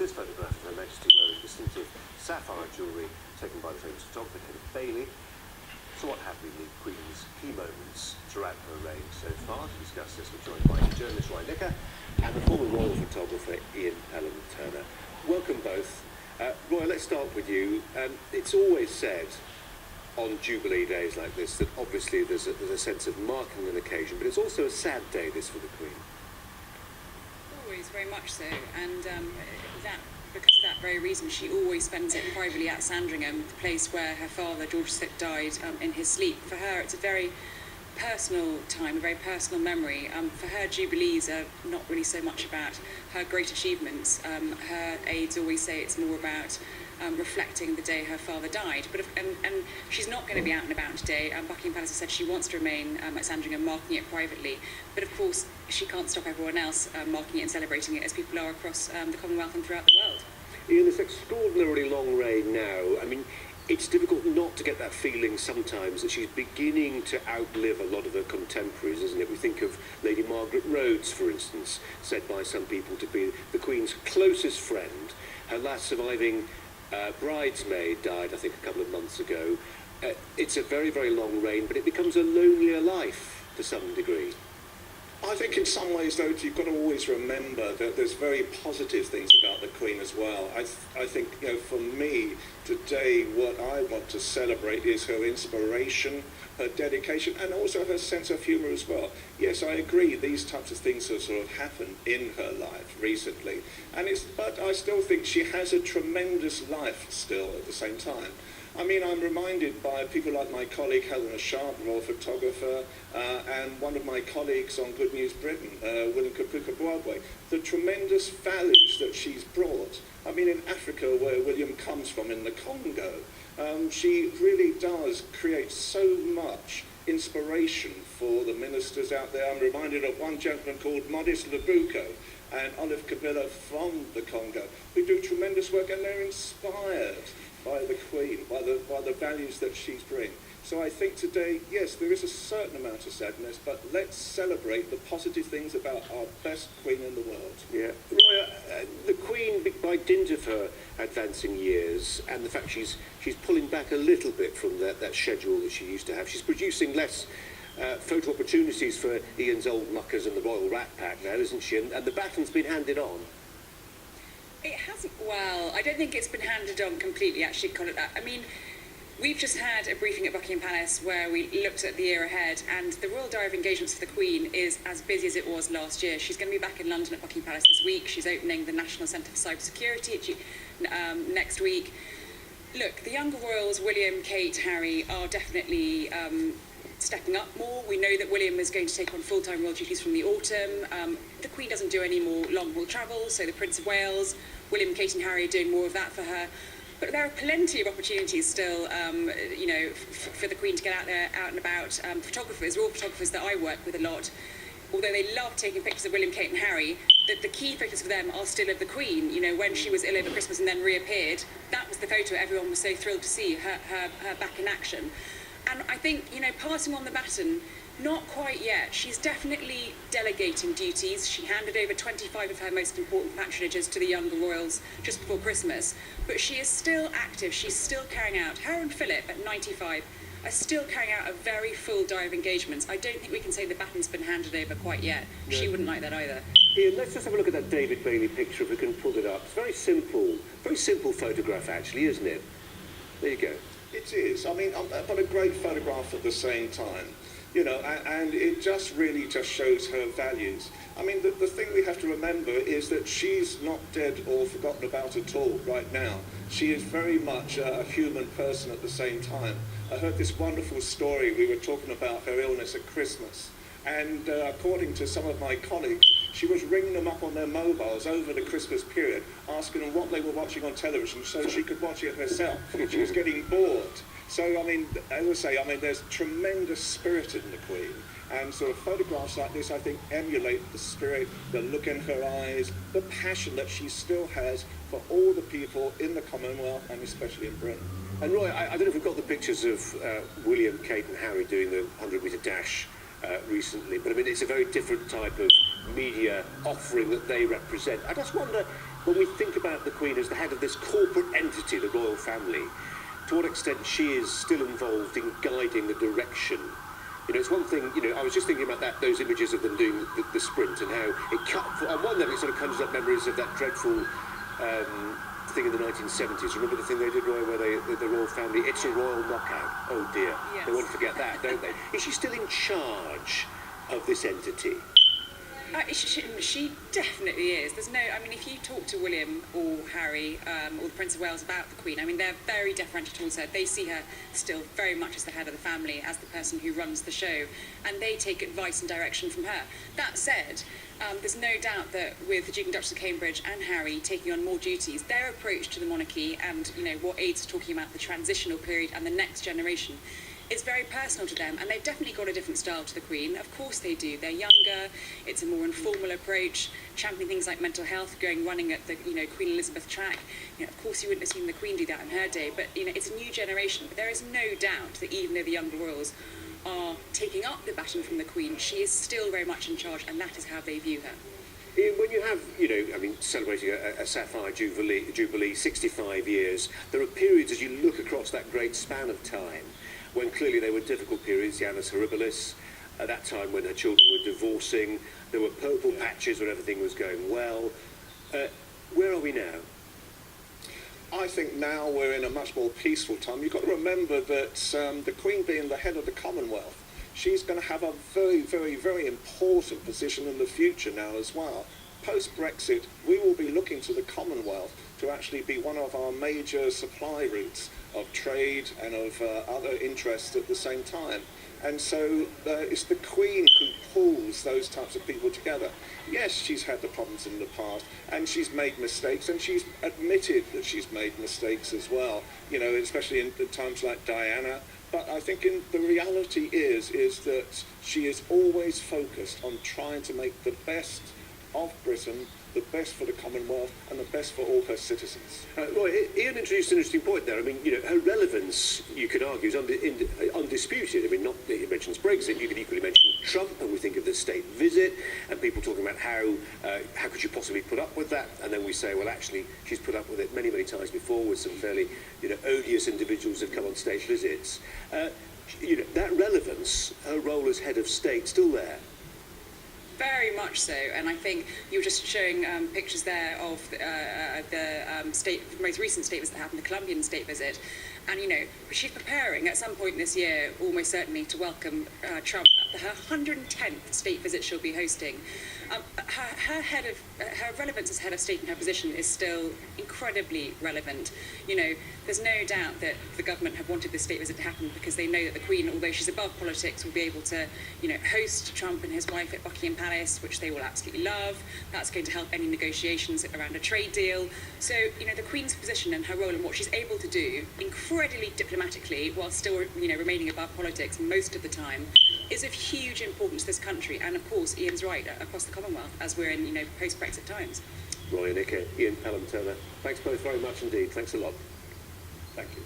this photograph of Her Majesty wearing distinctive sapphire jewellery taken by the famous photographer Kenneth Bailey. So what have been the Queen's key moments throughout her reign so far? To discuss this, we're joined by the journalist Roy Licker and the former royal photographer Pelham Turner. Welcome both. Roy, let's start with you. It's always said on Jubilee days like this that obviously there's a sense of marking an occasion, but it's also a sad day, this, for the Queen. Always, very much so, and because of that very reason, she always spends it privately at Sandringham, the place where her father, George VI, died in his sleep. For her, it's a very personal time, a very personal memory. For her, Jubilees are not really so much about her great achievements. Her aides always say it's more about reflecting the day her father died. But and she's not going to be out and about today. Buckingham Palace has said she wants to remain at Sandringham, marking it privately. But of course, she can't stop everyone else marking it and celebrating it, as people are across the Commonwealth and throughout the world. In this extraordinarily long reign now, I mean, it's difficult not to get that feeling sometimes that she's beginning to outlive a lot of her contemporaries, isn't it? We think of Lady Margaret Rhodes, for instance, said by some people to be the Queen's closest friend. Her last surviving bridesmaid died, I think, a couple of months ago. It's a very, very long reign, but it becomes a lonelier life to some degree. I think in some ways, though, you've got to always remember that there's very positive things about the Queen as well. I think, you know, for me, today, what I want to celebrate is her inspiration, her dedication, and also her sense of humour as well. Yes, I agree, these types of things have sort of happened in her life recently, but I still think she has a tremendous life still at the same time. I mean, I'm reminded by people like my colleague Helena Sharp, royal photographer, and one of my colleagues on Good News Britain, William Kapuka Broadway, the tremendous values that she's brought. I mean, in Africa, where William comes from, in the Congo, she really does create so much inspiration for the ministers out there. I'm reminded of one gentleman called Modest Labuko and Olive Kabila from the Congo, who do tremendous work, and they're inspired by the Queen, by the values that she's bringing. So I think today, yes, there is a certain amount of sadness, but let's celebrate the positive things about our best Queen in the world. Yeah. Roy, the Queen, by dint of her advancing years and the fact she's pulling back a little bit from that schedule that she used to have, she's producing less photo opportunities for Ian's old muckers and the Royal Rat Pack now, isn't she? And the baton's been handed on. It hasn't, well, I don't think it's been handed on completely, actually, call it that. I mean, we've just had a briefing at Buckingham Palace where we looked at the year ahead, and the Royal Diary of Engagements for the Queen is as busy as it was last year. She's going to be back in London at Buckingham Palace this week. She's opening the National Centre for Cybersecurity next week. Look, the younger royals, William, Kate, Harry, are definitely stepping up more. We know that William is going to take on full-time royal duties from the autumn. The Queen doesn't do any more long-haul travel, so the Prince of Wales, William, Kate and Harry are doing more of that for her. But there are plenty of opportunities still, you know, for the Queen to get out there, out and about. Photographers, royal photographers that I work with a lot, although they love taking pictures of William, Kate and Harry, the key photos for them are still of the Queen. You know, when she was ill over Christmas and then reappeared, that was the photo everyone was so thrilled to see, her back in action. And I think, you know, passing on the baton, not quite yet. She's definitely delegating duties. She handed over 25 of her most important patronages to the younger royals just before Christmas. But she is still active. She's still carrying out, her and Philip at 95, are still carrying out a very full diary of engagements. I don't think we can say the baton's been handed over quite yet. No. She wouldn't like that either. Ian, let's just have a look at that David Bailey picture, if we can pull it up. It's very simple photograph, actually, isn't it? There you go. It is. I mean, but a great photograph at the same time. You know, and it just really just shows her values. I mean, the thing we have to remember is that she's not dead or forgotten about at all right now. She is very much a human person at the same time. I heard this wonderful story. We were talking about her illness at Christmas. And according to some of my colleagues, she was ringing them up on their mobiles over the Christmas period, asking them what they were watching on television so she could watch it herself. She was getting bored. So, I mean, as I say, I mean, there's tremendous spirit in the Queen. And sort of photographs like this, I think, emulate the spirit, the look in her eyes, the passion that she still has for all the people in the Commonwealth and especially in Britain. And Roy, I don't know if we've got the pictures of William, Kate and Harry doing the 100-metre dash recently, but I mean, it's a very different type of media offering that they represent. I just wonder when we think about the Queen as the head of this corporate entity, the royal family, to what extent she is still involved in guiding the direction? You know, it's one thing, you know, I was just thinking about those images of them doing the sprint and how it cut, on one level it sort of conjures up memories of that dreadful thing in the 1970s. Remember the thing they did, Roy, where the royal family, it's a royal knockout. Oh dear, yes. They won't forget that, don't they? Is she still in charge of this entity? She definitely is. There's no, I mean, if you talk to William or Harry or the Prince of Wales about the Queen, I mean, they're very deferential towards her. They see her still very much as the head of the family, as the person who runs the show, and they take advice and direction from her. That said, there's no doubt that with the Duke and Duchess of Cambridge and Harry taking on more duties, their approach to the monarchy and, you know, what Aids are talking about, the transitional period and the next generation, is very personal to them, and they've definitely got a different style to the Queen. Of course they do. They're younger, it's a more informal approach, championing things like mental health, running at the, you know, Queen Elizabeth track. You know, of course you wouldn't have seen the Queen do that in her day, but, you know, it's a new generation. But there is no doubt that even though the younger royals are taking up the baton from the Queen, she is still very much in charge, and that is how they view her. Ian, when you have, you know, I mean, celebrating a Sapphire Jubilee, 65 years, there are periods as you look across that great span of time when clearly they were difficult periods, the Annus Horribilis, at that time when her children were divorcing, there were purple patches when everything was going well. Where are we now? I think now we're in a much more peaceful time. You've got to remember that the Queen being the head of the Commonwealth, she's going to have a very, very, very important position in the future now as well. Post-Brexit, we will be looking to the Commonwealth to actually be one of our major supply routes of trade and of other interests at the same time. And so it's the Queen who pulls those types of people together. Yes, she's had the problems in the past, and she's made mistakes, and she's admitted that she's made mistakes as well, you know, especially in times like Diana. But I think the reality is that she is always focused on trying to make the best of Britain, the best for the Commonwealth, and the best for all her citizens. Roy, Ian introduced an interesting point there. I mean, you know, her relevance, you could argue, is undisputed. I mean, not that he mentions Brexit, you could equally mention Trump, and we think of the state visit, and people talking about how could you possibly put up with that? And then we say, well, actually, she's put up with it many, many times before with some fairly, you know, odious individuals who've come on state visits. You know, that relevance, her role as head of state, still there. Very much so, and I think you were just showing pictures there of the most recent state visit that happened, the Colombian state visit, and you know she's preparing at some point this year, almost certainly, to welcome Trump. Her 110th state visit she'll be hosting. Her relevance as head of state and her position is still incredibly relevant. You know, there's no doubt that the government have wanted this state visit to happen because they know that the Queen, although she's above politics, will be able to, you know, host Trump and his wife at Buckingham Palace, which they will absolutely love. That's going to help any negotiations around a trade deal. So, you know, the Queen's position and her role and what she's able to do, incredibly diplomatically, while still, you know, remaining above politics most of the time, is of huge importance to this country, and of course Ian's right, across the Commonwealth as we're in, you know, post-Brexit times. Roy and Ian, Pelham Turner, thanks both very much indeed. Thanks a lot. Thank you.